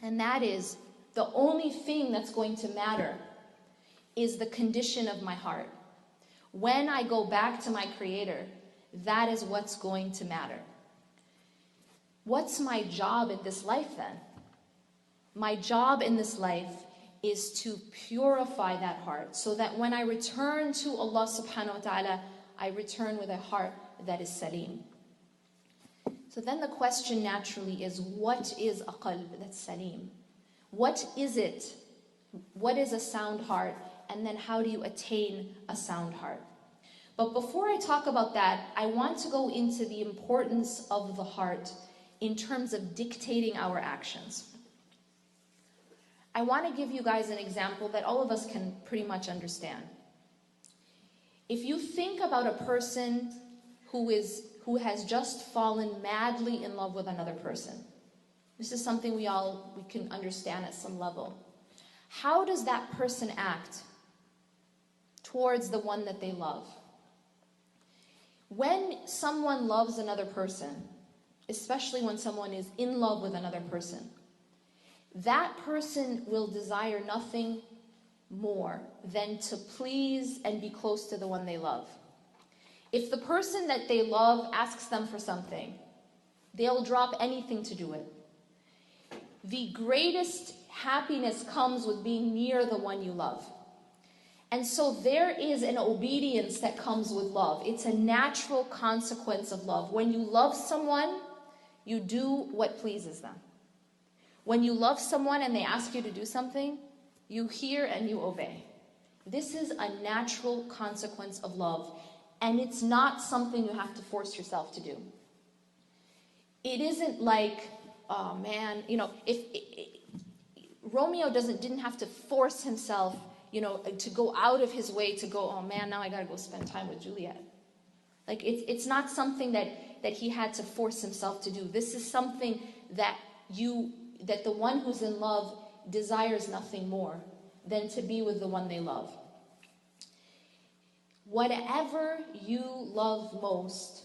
And that is, the only thing that's going to matter is the condition of my heart. When I go back to my Creator, that is what's going to matter. What's my job in this life then? My job in this life is to purify that heart so that when I return to Allah subhanahu wa ta'ala, I return with a heart that is salim. So then the question naturally is, what is a qalb that's salim? What is it? What is a sound heart? And then how do you attain a sound heart? But before I talk about that, I want to go into the importance of the heart in terms of dictating our actions. I want to give you guys an example that all of us can pretty much understand. If you think about a person who has just fallen madly in love with another person, this is something we can understand at some level. How does that person act towards the one that they love? When someone loves another person, especially when someone is in love with another person, that person will desire nothing more than to please and be close to the one they love. If the person that they love asks them for something, they'll drop anything to do it. The greatest happiness comes with being near the one you love. And so there is an obedience that comes with love. It's a natural consequence of love. When you love someone, you do what pleases them. When you love someone and they ask you to do something, you hear and you obey. This is a natural consequence of love. And it's not something you have to force yourself to do. It isn't like, oh man, if Romeo didn't have to force himself, to go out of his way to go, oh man, now I gotta go spend time with Juliet. Like it's not something that he had to force himself to do. This is something that the one who's in love desires nothing more than to be with the one they love. Whatever you love most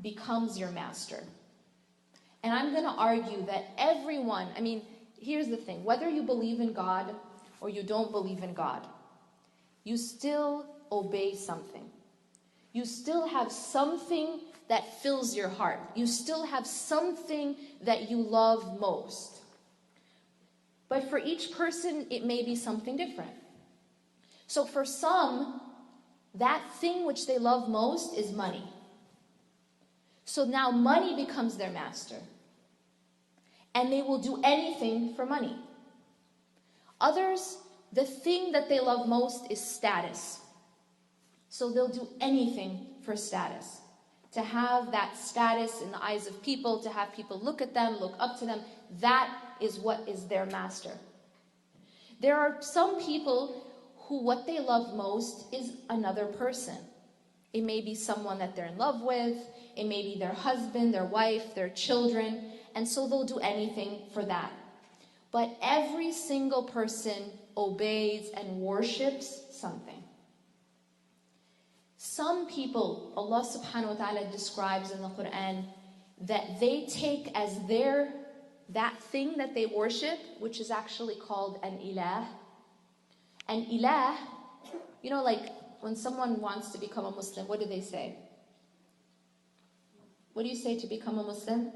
becomes your master. And I'm going to argue that everyone, here's the thing, whether you believe in God or you don't believe in God, you still obey something. You still have something that fills your heart. You still have something that you love most. But for each person, it may be something different. So for some, that thing which they love most is money. So now money becomes their master. And they will do anything for money. Others, the thing that they love most is status. So they'll do anything for status. To have that status in the eyes of people, to have people look at them, look up to them, that is what is their master. There are some people who what they love most is another person. It may be someone that they're in love with, it may be their husband, their wife, their children, and so they'll do anything for that. But every single person obeys and worships something. Some people, Allah subhanahu wa ta'ala describes in the Quran that they take as that thing that they worship, which is actually called an illah. An illah, like when someone wants to become a Muslim, what do they say? What do you say to become a Muslim?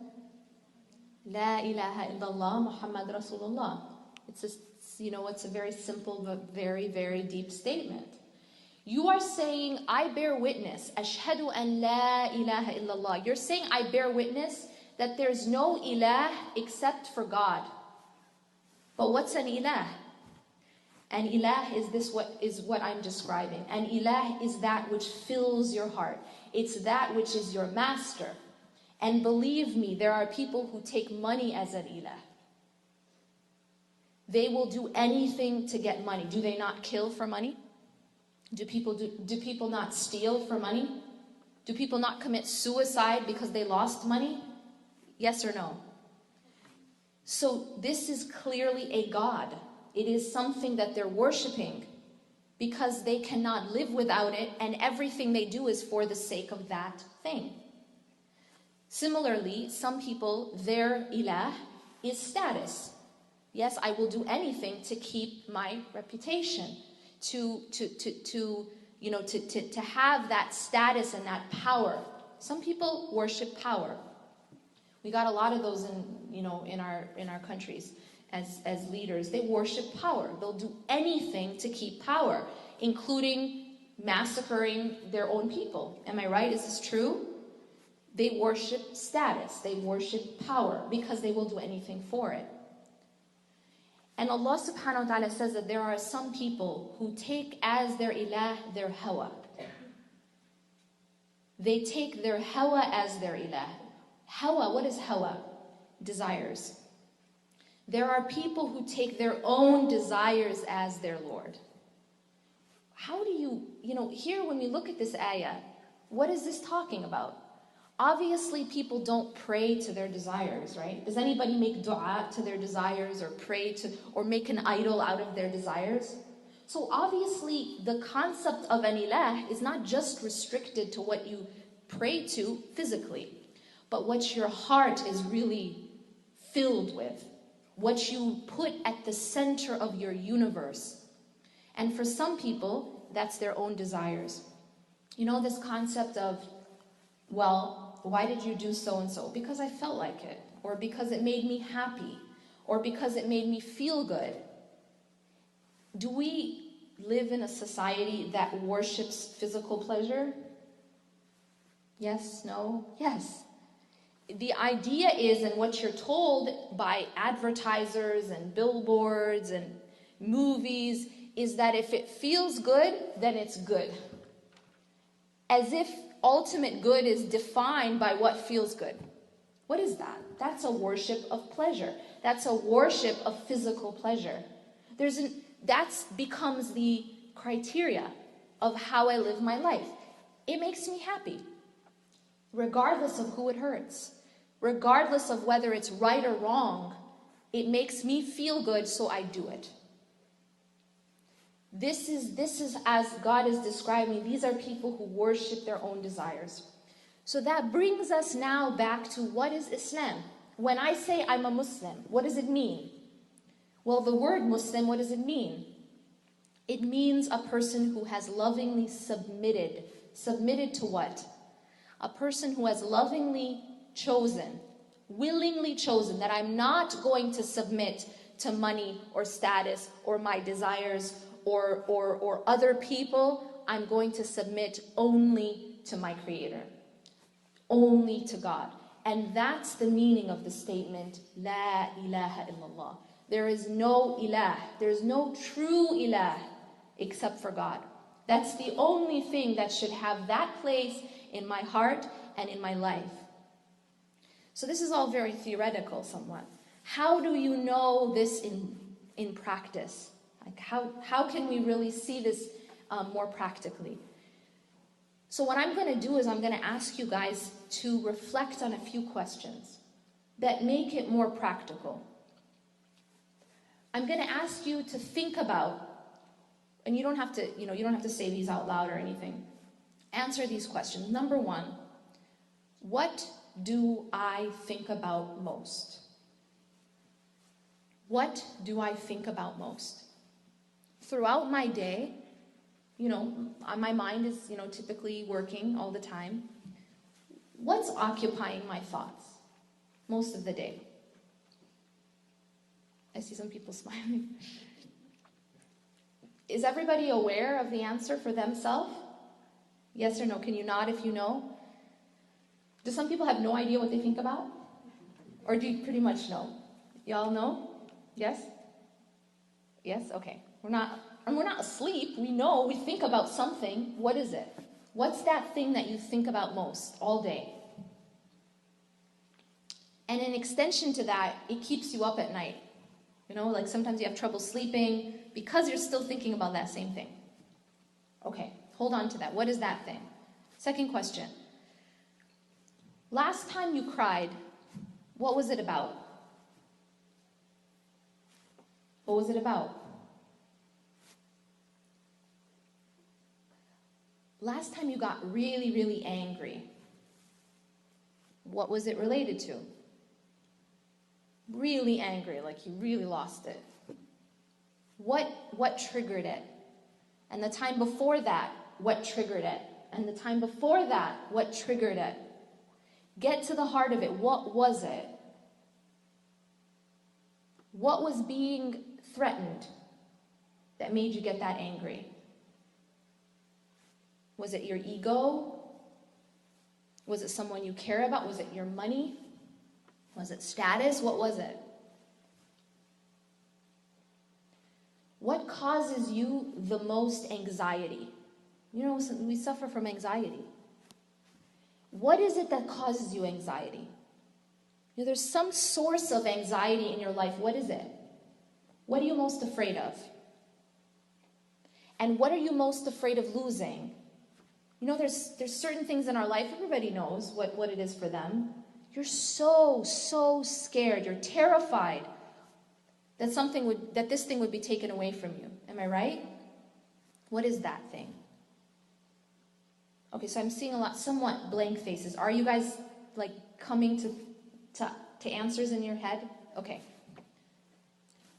La ilaha illallah Muhammad Rasulullah. It's a very simple but very, very deep statement. You are saying, I bear witness, ashhadu an la ilaha illallah. You're saying, I bear witness that there's no ilah except for God. But what's an ilah? An ilah is what I'm describing. An ilah is that which fills your heart. It's that which is your master. And believe me, there are people who take money as an ilah. They will do anything to get money. Do they not kill for money? Do people not steal for money? Do people not commit suicide because they lost money? Yes or no? So this is clearly a god. It is something that they're worshiping because they cannot live without it, and everything they do is for the sake of that thing. Similarly, some people, their ilah is status. Yes, I will do anything to keep my reputation, to have that status and that power. Some people worship power. We got a lot of those in our countries as leaders. They worship power. They'll do anything to keep power, including massacring their own people. Am I right? Is this true? They worship status. They worship power because they will do anything for it. And Allah subhanahu wa ta'ala says that there are some people who take as their ilah their hawa. They take their hawa as their ilah. Hawa, what is hawa? Desires. There are people who take their own desires as their Lord. How do you here when we look at this ayah, what is this talking about? Obviously, people don't pray to their desires, right? Does anybody make dua to their desires or pray to, or make an idol out of their desires? So obviously, the concept of an ilah is not just restricted to what you pray to physically, but what your heart is really filled with, what you put at the center of your universe. And for some people, that's their own desires. You know this concept of, well, why did you do so and so? Because I felt like it, or because it made me happy, or because it made me feel good. Do we live in a society that worships physical pleasure? Yes, no, yes. The idea is, and what you're told by advertisers and billboards and movies, is that if it feels good, then it's good. As if ultimate good is defined by what feels good. What is that? That's a worship of pleasure. That's a worship of physical pleasure. That becomes the criteria of how I live my life. It makes me happy, regardless of who it hurts, regardless of whether it's right or wrong. It makes me feel good, so I do it. This is as God is describing. These are people who worship their own desires. So that brings us now back to what is Islam. When I say I'm a Muslim, what does it mean? Well, the word Muslim, what does it mean? It means a person who has lovingly submitted. Submitted to what? A person who has lovingly chosen, willingly chosen, that I'm not going to submit to money or status or my desires or other people. I'm going to submit only to my Creator, only to God. And that's the meaning of the statement, La ilaha illallah. There is no ilah, there is no true ilah except for God. That's the only thing that should have that place in my heart and in my life. So this is all very theoretical somewhat. How do you know this in practice? Like how can we really see this more practically? So what I'm going to do is I'm going to ask you guys to reflect on a few questions that make it more practical. I'm going to ask you to think about, and you don't have to say these out loud or anything. Answer these questions. Number one, what do I think about most? What do I think about most? Throughout my day, my mind is, typically working all the time. What's occupying my thoughts most of the day? I see some people smiling. Is everybody aware of the answer for themselves? Yes or no? Can you nod if you know? Do some people have no idea what they think about? Or do you pretty much know? Y'all know? Yes? Yes? Okay. We're not asleep. We know. We think about something. What is it? What's that thing that you think about most all day? And in extension to that, it keeps you up at night. Like sometimes you have trouble sleeping because you're still thinking about that same thing. Okay, hold on to that. What is that thing? Second question. Last time you cried, what was it about? What was it about? Last time you got really, really angry, what was it related to? really angry, like you really lost it. What triggered it? And the time before that, what triggered it? And the time before that, what triggered it? Get to the heart of it. What was it? What was being threatened that made you get that angry? Was it your ego? Was it someone you care about? Was it your money? Was it status? What was it? What causes you the most anxiety? You know, we suffer from anxiety. What is it that causes you anxiety? You know, there's some source of anxiety in your life. What is it? What are you most afraid of? And what are you most afraid of losing? You know, there's certain things in our life, everybody knows what it is for them. You're so scared. You're terrified that this thing would be taken away from you. Am I right? What is that thing? Okay, so I'm seeing somewhat blank faces. Are you guys like coming to answers in your head? Okay.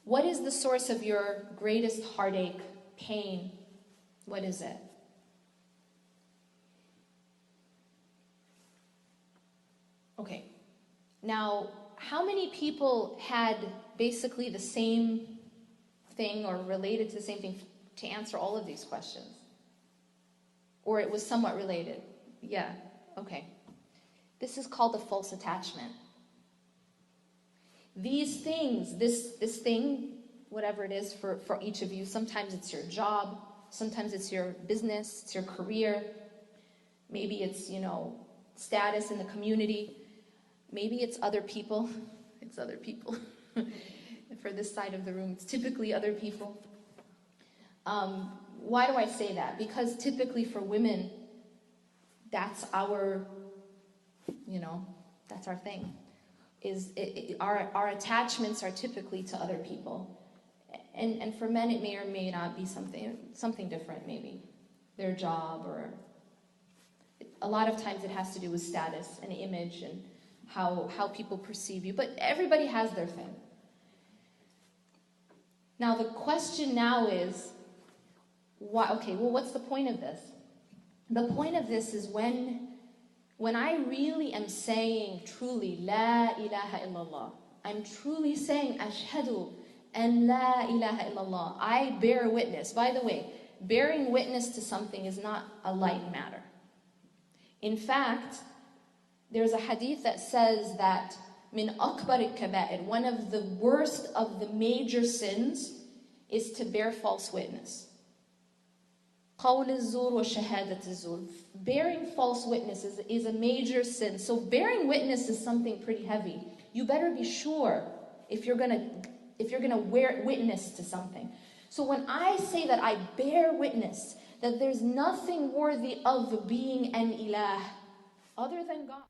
What is the source of your greatest heartache, pain? What is it? Okay. Now, how many people had basically the same thing or related to the same thing to answer all of these questions? Or it was somewhat related? Yeah, okay. This is called a false attachment. These things, this thing, whatever it is for each of you, sometimes it's your job, sometimes it's your business, it's your career, maybe it's, you know, status in the community, maybe it's other people. It's other people. For this side of the room, it's typically other people. Why do I say that? Because typically for women, that's our, you know, that's our thing. Our attachments are typically to other people. And for men, it may or may not be something different, maybe. Their job, or a lot of times it has to do with status and image and how people perceive you. But everybody has their thing. Now, the question now is, why? Okay, well, what's the point of this? The point of this is when I really am saying truly, la ilaha illallah, I'm truly saying, ashhadu an la ilaha illallah, I bear witness. By the way, bearing witness to something is not a light matter. In fact, there's a hadith that says that min akbar al-kaba'ir, one of the worst of the major sins is to bear false witness. Qawl al-zur wa shahadat al-zur. Bearing false witness is a major sin. So bearing witness is something pretty heavy. You better be sure if you're gonna bear witness to something. So when I say that I bear witness that there's nothing worthy of being an illah other than God,